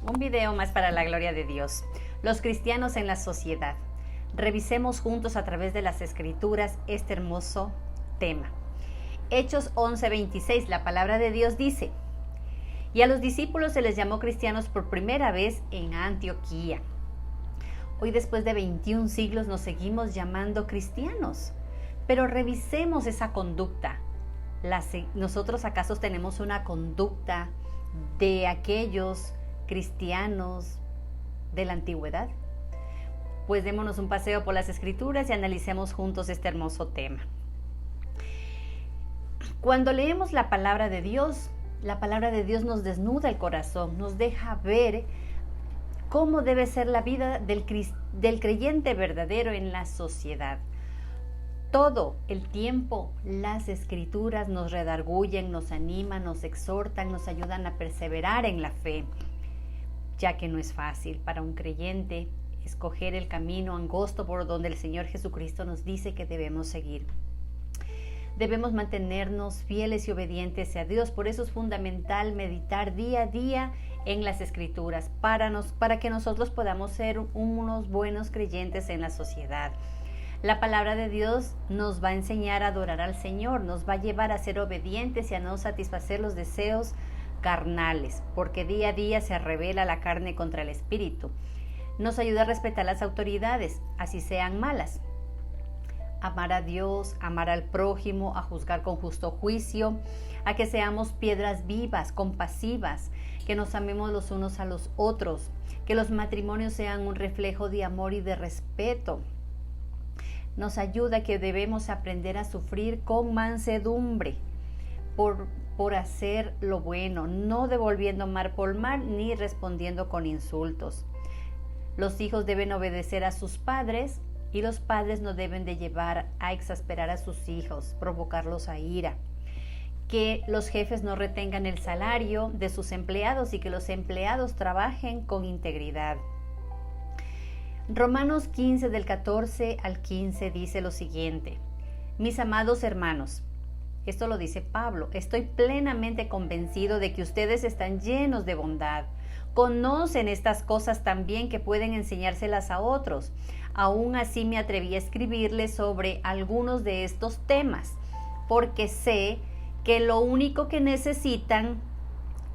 Un video más para la gloria de Dios. Los cristianos en la sociedad. Revisemos juntos a través de las Escrituras este hermoso tema. Hechos 11:26, la palabra de Dios dice: y a los discípulos se les llamó cristianos por primera vez en Antioquía. Hoy, después de 21 siglos, nos seguimos llamando cristianos, pero revisemos esa conducta. ¿Nosotros acaso tenemos una conducta de aquellos cristianos de la antigüedad? Pues démonos un paseo por las Escrituras y analicemos juntos este hermoso tema. Cuando leemos la palabra de Dios nos desnuda el corazón, nos deja ver cómo debe ser la vida del creyente verdadero en la sociedad. Todo el tiempo las Escrituras nos redargullen, nos animan, nos exhortan, nos ayudan a perseverar en la fe, ya que no es fácil para un creyente escoger el camino angosto por donde el Señor Jesucristo nos dice que debemos seguir. Debemos mantenernos fieles y obedientes a Dios. Por eso es fundamental meditar día a día en las Escrituras para que nosotros podamos ser unos buenos creyentes en la sociedad. La palabra de Dios nos va a enseñar a adorar al Señor, nos va a llevar a ser obedientes y a no satisfacer los deseos carnales, porque día a día se revela la carne contra el espíritu. Nos ayuda a respetar las autoridades, así sean malas. Amar a Dios, amar al prójimo, a juzgar con justo juicio, a que seamos piedras vivas, compasivas, que nos amemos los unos a los otros, que los matrimonios sean un reflejo de amor y de respeto. Nos ayuda que debemos aprender a sufrir con mansedumbre por hacer lo bueno, no devolviendo mal por mal ni respondiendo con insultos. Los hijos deben obedecer a sus padres y los padres no deben de llevar a exasperar a sus hijos, provocarlos a ira. Que los jefes no retengan el salario de sus empleados y que los empleados trabajen con integridad. Romanos 15 del 14 al 15 dice lo siguiente: mis amados hermanos, esto lo dice Pablo, estoy plenamente convencido de que ustedes están llenos de bondad. Conocen estas cosas tan bien que pueden enseñárselas a otros. Aún así me atreví a escribirles sobre algunos de estos temas, porque sé que lo único que necesitan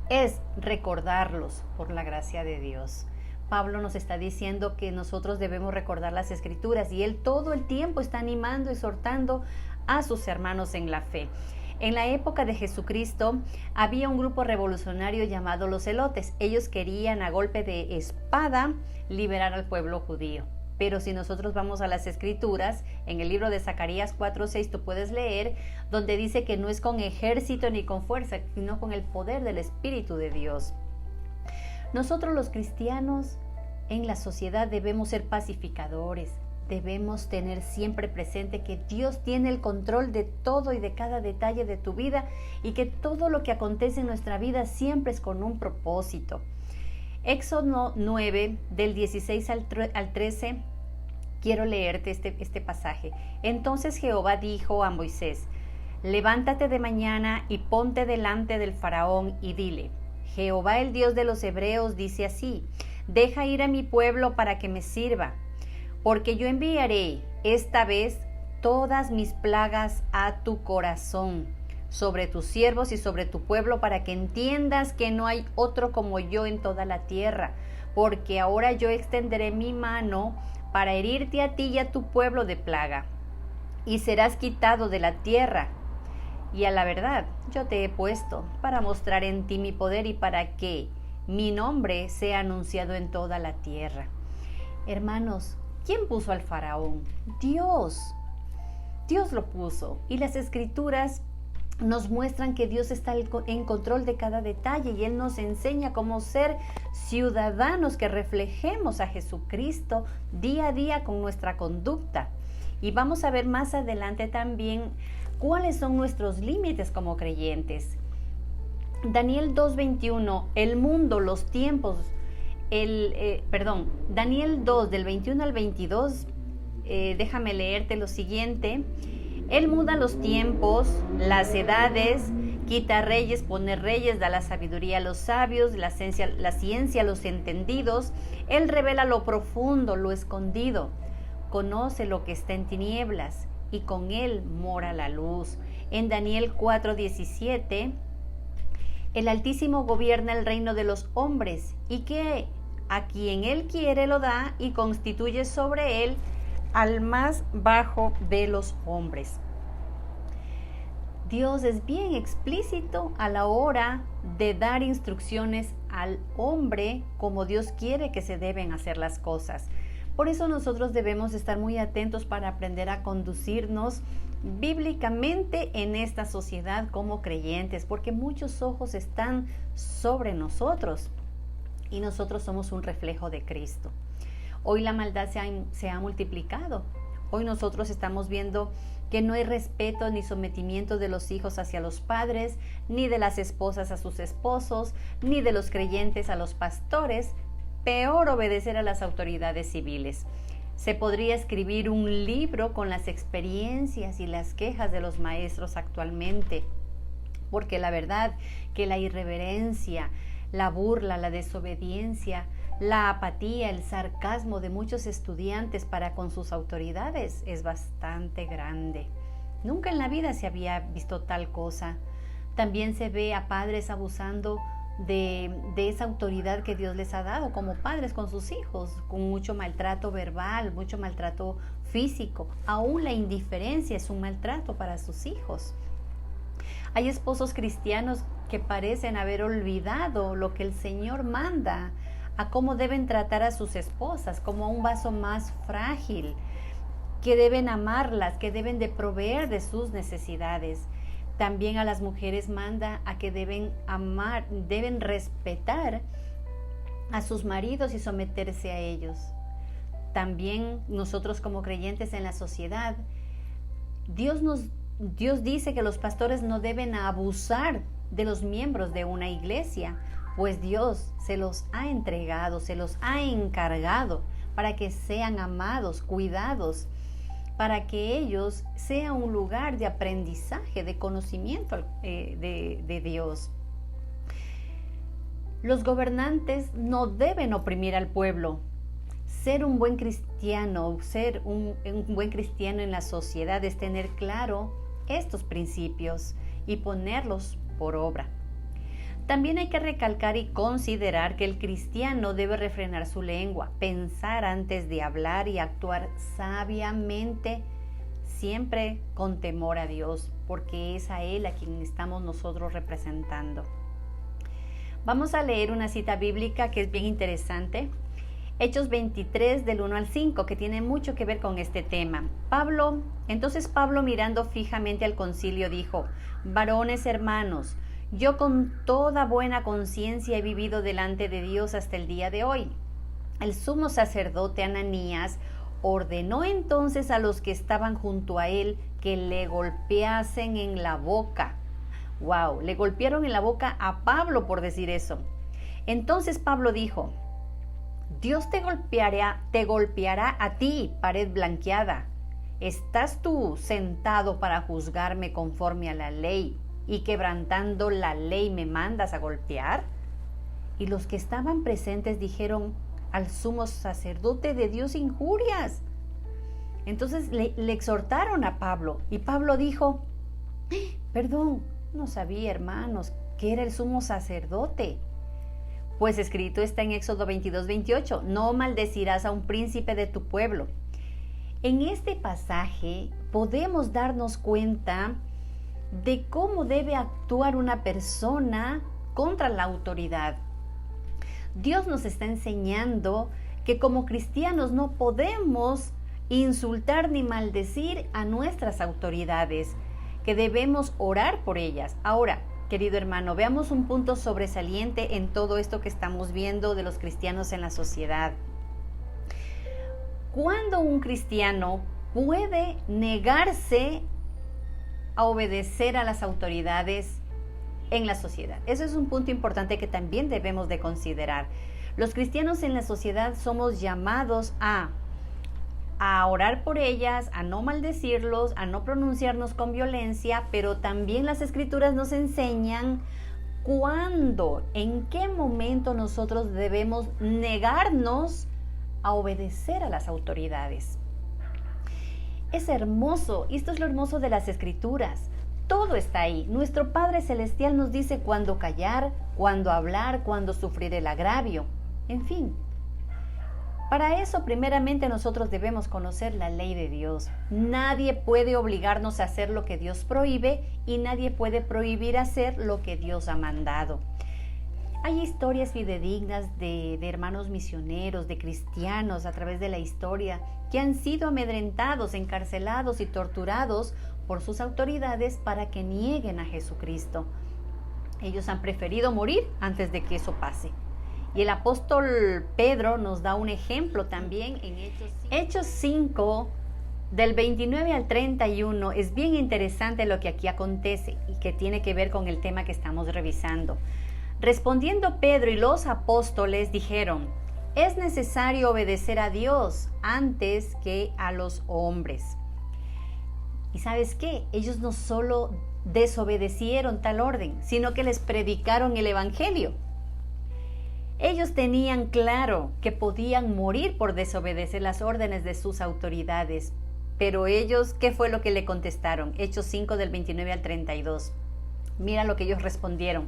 es recordarlos por la gracia de Dios. Pablo nos está diciendo que nosotros debemos recordar las Escrituras y él todo el tiempo está animando y exhortando a sus hermanos en la fe. En la época de Jesucristo había un grupo revolucionario llamado los Zelotes. Ellos querían a golpe de espada liberar al pueblo judío. Pero si nosotros vamos a las Escrituras, en el libro de Zacarías 4:6 tú puedes leer, donde dice que no es con ejército ni con fuerza, sino con el poder del Espíritu de Dios. Nosotros los cristianos en la sociedad debemos ser pacificadores, debemos tener siempre presente que Dios tiene el control de todo y de cada detalle de tu vida y que todo lo que acontece en nuestra vida siempre es con un propósito. Éxodo 9 del 16 al 13, quiero leerte este pasaje. Entonces Jehová dijo a Moisés: levántate de mañana y ponte delante del faraón y dile: Jehová el Dios de los hebreos dice así: deja ir a mi pueblo para que me sirva, porque yo enviaré esta vez todas mis plagas a tu corazón, sobre tus siervos y sobre tu pueblo, para que entiendas que no hay otro como yo en toda la tierra, porque ahora yo extenderé mi mano para herirte a ti y a tu pueblo de plaga, y serás quitado de la tierra. Y a la verdad, yo te he puesto para mostrar en ti mi poder y para que mi nombre sea anunciado en toda la tierra. Hermanos, ¿quién puso al faraón? Dios. Dios lo puso. Y las Escrituras nos muestran que Dios está en control de cada detalle y Él nos enseña cómo ser ciudadanos que reflejemos a Jesucristo día a día con nuestra conducta. Y vamos a ver más adelante también cuáles son nuestros límites como creyentes. Daniel 2:21, el mundo, los tiempos, Daniel 2 del 21 al 22, déjame leerte lo siguiente. Él muda los tiempos, las edades, Quita reyes, pone reyes, da la sabiduría a los sabios, la ciencia a los entendidos. Él revela lo profundo, lo escondido. Conoce lo que está en tinieblas y con él mora la luz. En Daniel 4:17, el Altísimo gobierna el reino de los hombres y que a quien él quiere lo da y constituye sobre él al más bajo de los hombres. Dios es bien explícito a la hora de dar instrucciones al hombre como Dios quiere que se deben hacer las cosas. Por eso nosotros debemos estar muy atentos para aprender a conducirnos bíblicamente en esta sociedad como creyentes, porque muchos ojos están sobre nosotros y nosotros somos un reflejo de Cristo. Hoy la maldad se ha multiplicado. Hoy nosotros estamos viendo que no hay respeto ni sometimiento de los hijos hacia los padres, ni de las esposas a sus esposos, ni de los creyentes a los pastores, peor obedecer a las autoridades civiles. Se podría escribir un libro con las experiencias y las quejas de los maestros actualmente, porque la verdad que la irreverencia, la burla, la desobediencia, la apatía, el sarcasmo de muchos estudiantes para con sus autoridades es bastante grande. Nunca en la vida se había visto tal cosa. También se ve a padres abusando de esa autoridad que Dios les ha dado como padres con sus hijos, con mucho maltrato verbal, mucho maltrato físico. Aún la indiferencia es un maltrato para sus hijos. Hay esposos cristianos que parecen haber olvidado lo que el Señor manda, a cómo deben tratar a sus esposas, como a un vaso más frágil, que deben amarlas, que deben de proveer de sus necesidades. También a las mujeres manda a que deben amar, deben respetar a sus maridos y someterse a ellos. También nosotros como creyentes en la sociedad, Dios dice que los pastores no deben abusar de los miembros de una iglesia, pues Dios se los ha entregado, se los ha encargado para que sean amados, cuidados, para que ellos sean un lugar de aprendizaje, de conocimiento de Dios. Los gobernantes no deben oprimir al pueblo. Ser un buen cristiano, ser un buen cristiano en la sociedad es tener claro estos principios y ponerlos por obra. También hay que recalcar y considerar que el cristiano debe refrenar su lengua, pensar antes de hablar y actuar sabiamente, siempre con temor a Dios, porque es a Él a quien estamos nosotros representando. Vamos a leer una cita bíblica que es bien interesante. Hechos 23 del 1 al 5, que tiene mucho que ver con este tema. Entonces Pablo mirando fijamente al concilio dijo: varones hermanos, yo con toda buena conciencia he vivido delante de Dios hasta el día de hoy. El sumo sacerdote Ananías ordenó entonces a los que estaban junto a él que le golpeasen en la boca. ¡Wow! Le golpearon en la boca a Pablo por decir eso. Entonces Pablo dijo: Dios te golpeará a ti, pared blanqueada. ¿Estás tú sentado para juzgarme conforme a la ley y quebrantando la ley me mandas a golpear? Y los que estaban presentes dijeron: al sumo sacerdote de Dios injurias. Entonces le exhortaron a Pablo y Pablo dijo: perdón, no sabía, hermanos, que era el sumo sacerdote. Pues escrito está en Éxodo 22:28, no maldecirás a un príncipe de tu pueblo. En este pasaje podemos darnos cuenta de cómo debe actuar una persona contra la autoridad. Dios nos está enseñando que como cristianos no podemos insultar ni maldecir a nuestras autoridades, que debemos orar por ellas. Ahora, querido hermano, veamos un punto sobresaliente en todo esto que estamos viendo de los cristianos en la sociedad. ¿Cuándo un cristiano puede negarse a obedecer a las autoridades en la sociedad? Eso es un punto importante que también debemos de considerar. Los cristianos en la sociedad somos llamados a a orar por ellas, a no maldecirlos, a no pronunciarnos con violencia, pero también las Escrituras nos enseñan cuándo, en qué momento nosotros debemos negarnos a obedecer a las autoridades. Es hermoso, y esto es lo hermoso de las Escrituras. Todo está ahí. Nuestro Padre Celestial nos dice cuándo callar, cuándo hablar, cuándo sufrir el agravio. En fin. Para eso, primeramente, nosotros debemos conocer la ley de Dios. Nadie puede obligarnos a hacer lo que Dios prohíbe y nadie puede prohibir hacer lo que Dios ha mandado. Hay historias fidedignas de hermanos misioneros, de cristianos a través de la historia que han sido amedrentados, encarcelados y torturados por sus autoridades para que nieguen a Jesucristo. Ellos han preferido morir antes de que eso pase. Y el apóstol Pedro nos da un ejemplo también en Hechos 5, del 29 al 31. Es bien interesante lo que aquí acontece y que tiene que ver con el tema que estamos revisando. Respondiendo Pedro y los apóstoles dijeron: es necesario obedecer a Dios antes que a los hombres. ¿Y sabes qué? Ellos no solo desobedecieron tal orden, sino que les predicaron el evangelio. Ellos tenían claro que podían morir por desobedecer las órdenes de sus autoridades. Pero ellos, ¿qué fue lo que le contestaron? Hechos 5 del 29 al 32. Mira lo que ellos respondieron.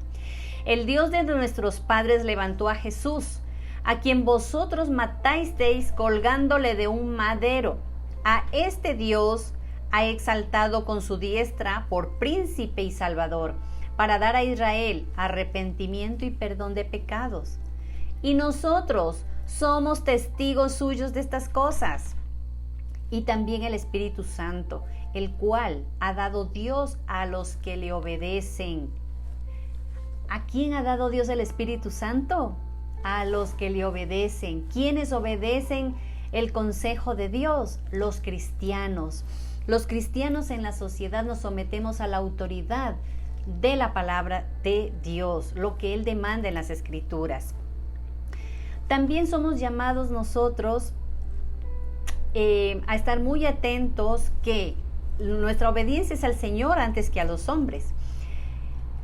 El Dios de nuestros padres levantó a Jesús, a quien vosotros matasteis colgándole de un madero. A este Dios ha exaltado con su diestra por príncipe y salvador, para dar a Israel arrepentimiento y perdón de pecados. Y nosotros somos testigos suyos de estas cosas. Y también el Espíritu Santo, el cual ha dado Dios a los que le obedecen. ¿A quién ha dado Dios el Espíritu Santo? A los que le obedecen. ¿Quiénes obedecen el consejo de Dios? Los cristianos. Los cristianos en la sociedad nos sometemos a la autoridad de la palabra de Dios, lo que Él demanda en las Escrituras. También somos llamados nosotros a estar muy atentos que nuestra obediencia es al Señor antes que a los hombres.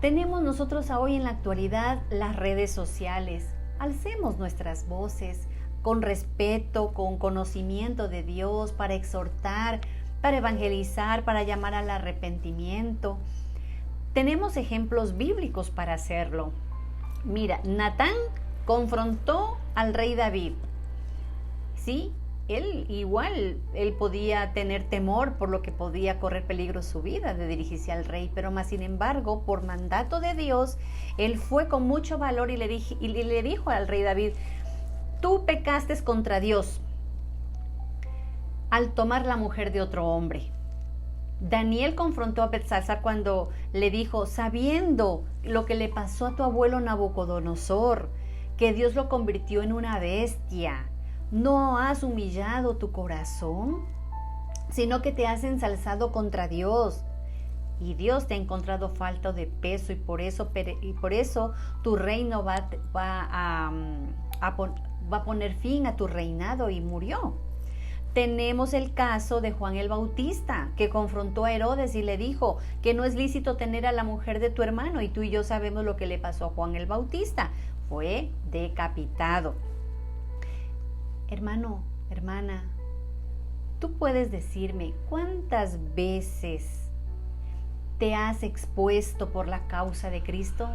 Tenemos nosotros hoy en la actualidad las redes sociales. Alcemos nuestras voces con respeto, con conocimiento de Dios, para exhortar, para evangelizar, para llamar al arrepentimiento. Tenemos ejemplos bíblicos para hacerlo. Mira, Natán confrontó al rey David. Sí, él podía tener temor por lo que podía correr peligro su vida de dirigirse al rey, pero más sin embargo, por mandato de Dios, él fue con mucho valor y le dijo al rey David: tú pecaste contra Dios al tomar la mujer de otro hombre. Daniel confrontó a Belsasar cuando le dijo: sabiendo lo que le pasó a tu abuelo Nabucodonosor, que Dios lo convirtió en una bestia, ¿no has humillado tu corazón? Sino que te has ensalzado contra Dios, y Dios te ha encontrado falta de peso, y por eso tu reino va a poner fin a tu reinado, y murió. Tenemos el caso de Juan el Bautista, que confrontó a Herodes y le dijo que no es lícito tener a la mujer de tu hermano, y tú y yo sabemos lo que le pasó a Juan el Bautista. Fue decapitado. Hermano, hermana, tú puedes decirme cuántas veces te has expuesto por la causa de Cristo.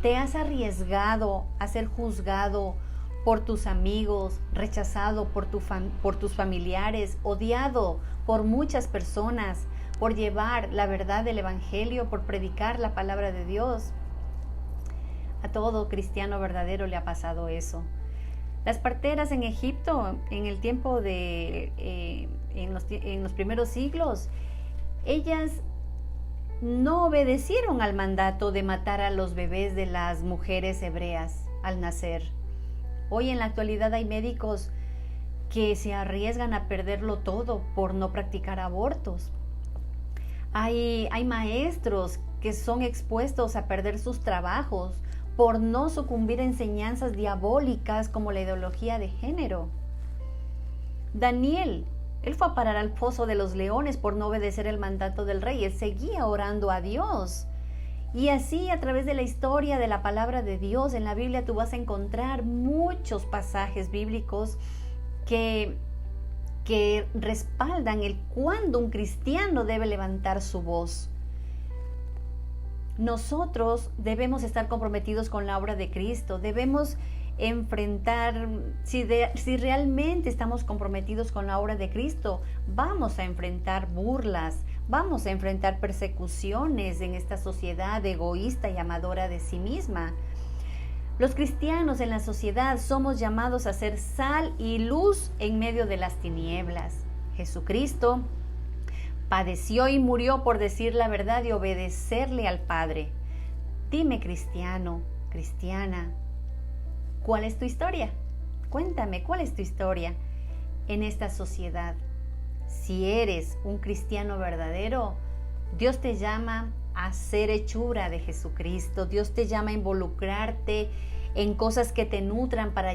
¿Te has arriesgado a ser juzgado por tus amigos, rechazado por tus familiares, odiado por muchas personas, por llevar la verdad del Evangelio, por predicar la palabra de Dios? A todo cristiano verdadero le ha pasado eso. Las parteras en Egipto, en el tiempo en los primeros siglos, ellas no obedecieron al mandato de matar a los bebés de las mujeres hebreas al nacer. Hoy en la actualidad hay médicos que se arriesgan a perderlo todo por no practicar abortos. Hay maestros que son expuestos a perder sus trabajos por no sucumbir a enseñanzas diabólicas como la ideología de género. Daniel Él fue a parar al foso de los leones por no obedecer el mandato del rey. Él seguía orando a Dios. Y así, a través de la historia de la palabra de Dios en la Biblia, tú vas a encontrar muchos pasajes bíblicos que respaldan el cuándo un cristiano debe levantar su voz. Nosotros debemos estar comprometidos con la obra de Cristo. Debemos enfrentar, si realmente estamos comprometidos con la obra de Cristo, vamos a enfrentar burlas, vamos a enfrentar persecuciones en esta sociedad egoísta y amadora de sí misma. Los cristianos en la sociedad somos llamados a ser sal y luz en medio de las tinieblas. Jesucristo padeció y murió por decir la verdad y obedecerle al Padre. Dime, cristiano, cristiana, ¿cuál es tu historia? Cuéntame, ¿cuál es tu historia en esta sociedad? Si eres un cristiano verdadero, Dios te llama a ser hechura de Jesucristo. Dios te llama a involucrarte en cosas que te nutran para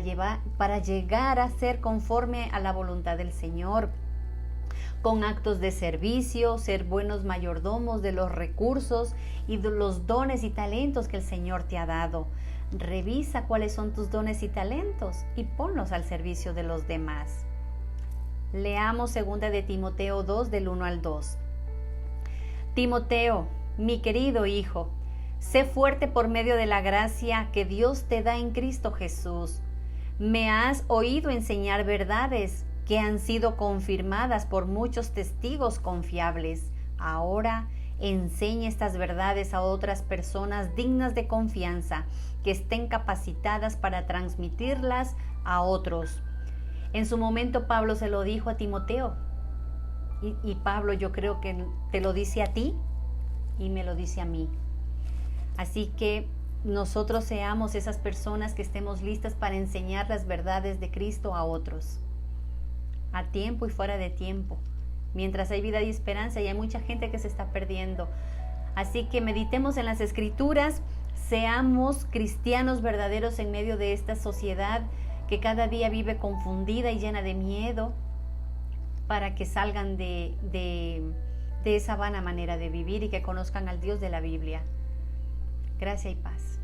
llegar a ser conforme a la voluntad del Señor, con actos de servicio, ser buenos mayordomos de los recursos y de los dones y talentos que el Señor te ha dado. Revisa cuáles son tus dones y talentos y ponlos al servicio de los demás. Leamos 2 de Timoteo 2 del 1 al 2. Timoteo, mi querido hijo, sé fuerte por medio de la gracia que Dios te da en Cristo Jesús. Me has oído enseñar verdades que han sido confirmadas por muchos testigos confiables. Ahora enseña estas verdades a otras personas dignas de confianza, que estén capacitadas para transmitirlas a otros. En su momento Pablo se lo dijo a Timoteo, y Pablo yo creo que te lo dice a ti y me lo dice a mí. Así que nosotros seamos esas personas que estemos listas para enseñar las verdades de Cristo a otros, a tiempo y fuera de tiempo, mientras hay vida y esperanza, y hay mucha gente que se está perdiendo. Así que meditemos en las Escrituras, seamos cristianos verdaderos en medio de esta sociedad que cada día vive confundida y llena de miedo, para que salgan de esa vana manera de vivir y que conozcan al Dios de la Biblia. Gracia y paz.